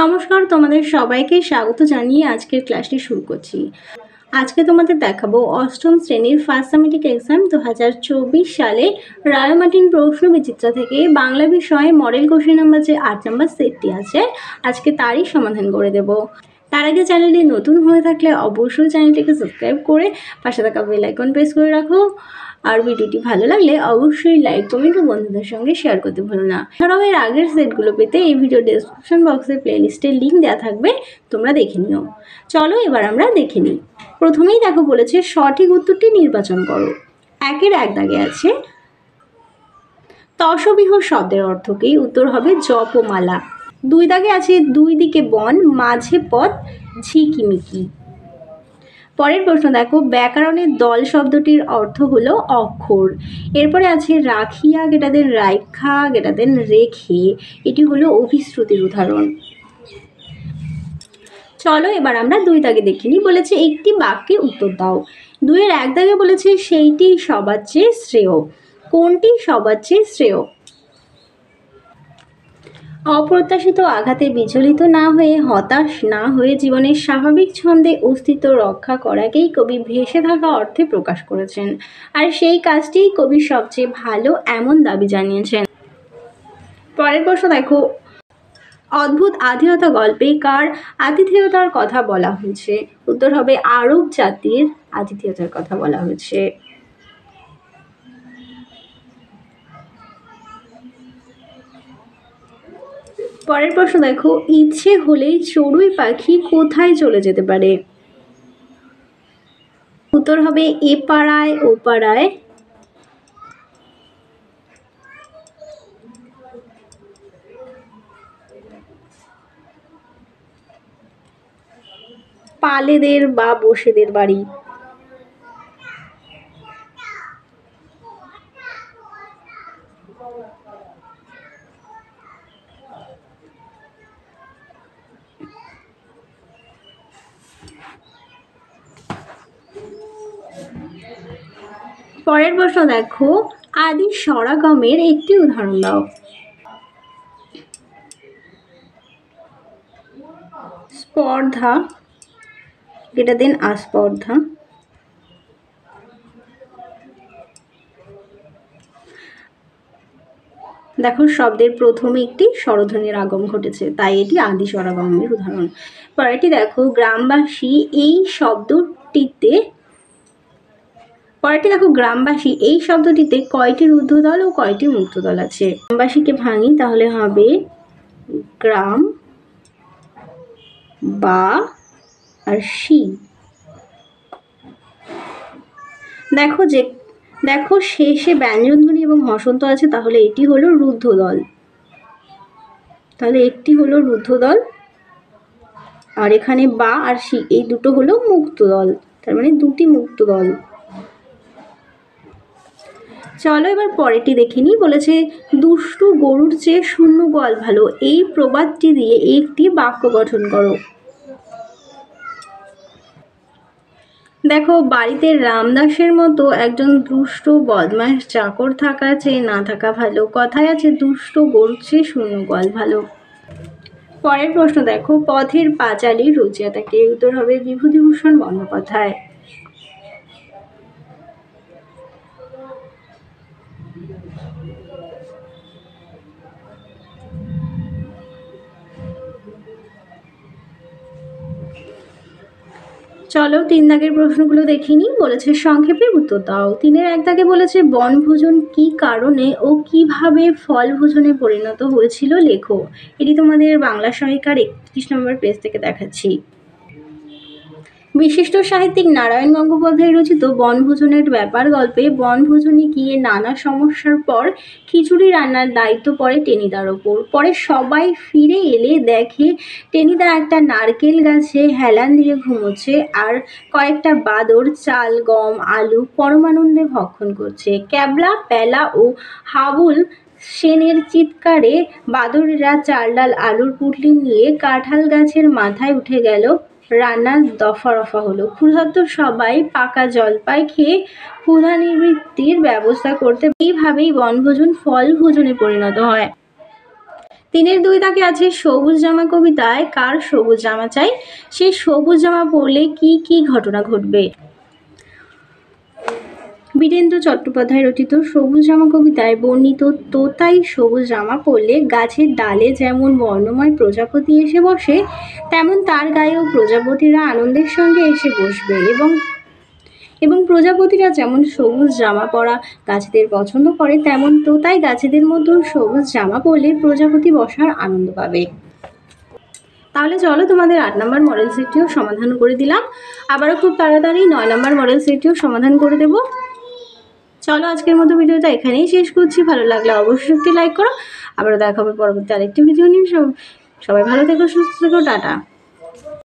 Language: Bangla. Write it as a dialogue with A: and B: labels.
A: নমস্কার, তোমাদের সবাইকে স্বাগত জানিয়ে আজকের ক্লাসটি শুরু করছি। আজকে তোমাদের দেখাবো অষ্টম শ্রেণীর ফার্স্ট সামেটিক এক্সাম 2024 সালে রায়মার্টিন প্রশ্ন বিচিত্রা থেকে বাংলা বিষয়ে মডেল কোশ্চেন নাম্বার যে 8 নম্বর সেটটি আছে, আজকে তারই সমাধান করে দেব। তার আগে চ্যানেলটি নতুন হয়ে থাকলে অবশ্যই চ্যানেলটিকে সাবস্ক্রাইব করে পাশে থাকা বেল আইকন প্রেস করে রাখো। আর ভিডিওটি ভালো লাগলে অবশ্যই লাইক কমেন্ট ও বন্ধুদের সঙ্গে শেয়ার করতে ভুলো না। এছাড়াও এর আগের সেটগুলো পেতে এই ভিডিও ডেসক্রিপশন বক্সে প্লেলিস্টের লিঙ্ক দেওয়া থাকবে, তোমরা দেখে নিও। চলো এবার আমরা দেখে নিই। প্রথমেই দেখো বলেছে সঠিক উত্তরটি নির্বাচন করো। একের এক দাগে আছে তসবিহ শব্দের অর্থ কি? উত্তর হবে জপমালা। দুই দাগে আছে দুই দিকে বন মাঝে পথ ঝিকিমিকি। পরের প্রশ্ন দেখো ব্যাকরণের দল শব্দটির অর্থ হলো অক্ষর। এরপরে আছে রাখিয়া গেটাদের রাইখা গেটাদের রেখে, এটি হলো অভিশ্রুতির উদাহরণ। চলো এবার আমরা দুই দাগে দেখিনি। বলেছে একটি বাক্যে উত্তর দাও। দুইয়ের এক দাগে বলেছে সেইটি সবার চেয়ে শ্রেয়। কোনটি সবার চেয়ে শ্রেয়? অপ্রত্যাশিত আঘাতে বিচলিত না হয়ে হতাশ না হয়ে জীবনের স্বাভাবিক ছন্দে অস্তিত্ব রক্ষা করাকেই কবি ভেসে থাকা অর্থে প্রকাশ করেছেন, আর সেই কাজটিই কবি সবচেয়ে ভালো এমন দাবি জানিয়েছেন। পরের প্রশ্ন দেখো অদ্ভুত আতিথেয়তা গল্পে কার আতিথেয়তার কথা বলা হয়েছে? উত্তর হবে আরব জাতির আতিথেয়তার কথা বলা হয়েছে। পরের প্রশ্ন দেখো ইচ্ছে হলেই চড়ুই পাখি কোথায় চলে যেতে পারে? উত্তর হবে এ পাড়ায় ও পাড়ায়। পালেদের বা বসেদের বাড়ি। পরের প্রশ্ন দেখো আদি স্বরাগমের একটি উদাহরণ দাও। স্পর্ধা যেটা দেন আস্পর্ধা। দেখো শব্দের প্রথমে একটি স্বরধ্বনির আগম ঘটেছে, তাই এটি আদি স্বরাগমের উদাহরণ। পরেরটি দেখো গ্রামবাসী এই শব্দটিতে গ্রামবাসী এই শব্দটিতে কয়টি রুদ্ধদল ও কয়টি মুক্তদল আছে? গ্রামবাসীকে ভাঙি তাহলে হবে গ্রাম বা আর সি। দেখো শেষে ব্যঞ্জনধ্বনি এবং হসন্ত আছে, তাহলে এটি হলো রুদ্ধদল। তাহলে একটি হলো রুদ্ধদল, আর এখানে বা আর সি এই দুটো হলো মুক্তদল, তার মানে দুটি মুক্তদল। চলো এবার পরেরটি দেখে নিই। বলেছে দুষ্টু গরুর চেয়ে শূন্য গোয়াল ভালো, এই প্রবাদটি দিয়ে একটি বাক্য গঠন করো। দেখো বাড়িতে রামদাসের মতো একজন দুষ্ট বদমাশ চাকর থাকার চেয়ে না থাকা ভালো। কথায় আছে দুষ্ট গরুর চেয়ে শূন্য গোয়াল ভালো। পরের প্রশ্ন দেখো পথের পাঁচালী রচিয়াতা কে? উত্তর হবে বিভূতিভূষণ বন্দ্যোপাধ্যায়। চলো তিন দাগের প্রশ্নগুলো দেখিনি। বলেছে সংক্ষেপে উত্তর দাও। তিনের এক দাগে বলেছে বনভোজন কি কারণে ও কিভাবে ফলভোজনে পরিণত হয়েছিল লেখো। এটি তোমাদের বাংলা সহায়িকার 31 নম্বর পেজ থেকে দেখাচ্ছি। বিশিষ্ট সাহিত্যিক নারায়ণ গঙ্গোপাধ্যায় রচিত বনভোজনের ব্যাপার গল্পে বনভোজনে গিয়ে নানা সমস্যার পর খিচুড়ি রান্নার দায়িত্ব পড়ে টেনিদার ওপর। পরে সবাই ফিরে এলে দেখে টেনিদা একটা নারকেল গাছে হেলান দিয়ে ঘুমোচ্ছে, আর কয়েকটা বাদর চাল গম আলু পরমানন্দে ভক্ষণ করছে। ক্যাবলা প্যালা ও হাবুল সেনের চিৎকারে বাদরেরা চাল ডাল আলুর পুটলি নিয়ে কাঁঠাল গাছের মাথায় উঠে গেল। রান্নার দফা রফা হলো। ক্ষুধার্ত সবাই পাকা জলপাই খেয়ে ক্ষুধা নিবৃত্তির ব্যবস্থা করতে। এইভাবেই বনভোজন ফল ভোজনে পরিণত হয়। 3-2 দাগে আছে সবুজ জামা কবিতায় কার সবুজ জামা চাই, সেই সবুজ জামা পরলে কি কি ঘটনা ঘটবে। বীরেন্দ্র চট্টোপাধ্যায় রচিত সবুজ জামা কবিতায় বর্ণিত তোতাই সবুজ জামা পরলে গাছের ডালে যেমন বর্ণময় প্রজাপতি এসে বসে, তেমন তার গায়েও প্রজাপতিরা আনন্দের সঙ্গে এসে বসবে এবং প্রজাপতিরা যেমন সবুজ জামা পরা গাছেদের পছন্দ করে, তেমন তোতাই গাছেদের মতো সবুজ জামা পরলে প্রজাপতি বসার আনন্দ পাবে। তাহলে চলো তোমাদের 8 নম্বর মডেল সেটটিও সমাধান করে দিলাম। আবারও খুব তাড়াতাড়ি 9 নম্বর মডেল সেটটিও সমাধান করে দেব। চলো আজকের মতো ভিডিওটা এখানেই শেষ করছি। ভালো লাগলে অবশ্যই একটি লাইক করো। আবারও দেখা হবে পরবর্তী আরেকটি ভিডিও নিয়ে। সবাই ভালো থেকো, সুস্থ থেকো, টাটা।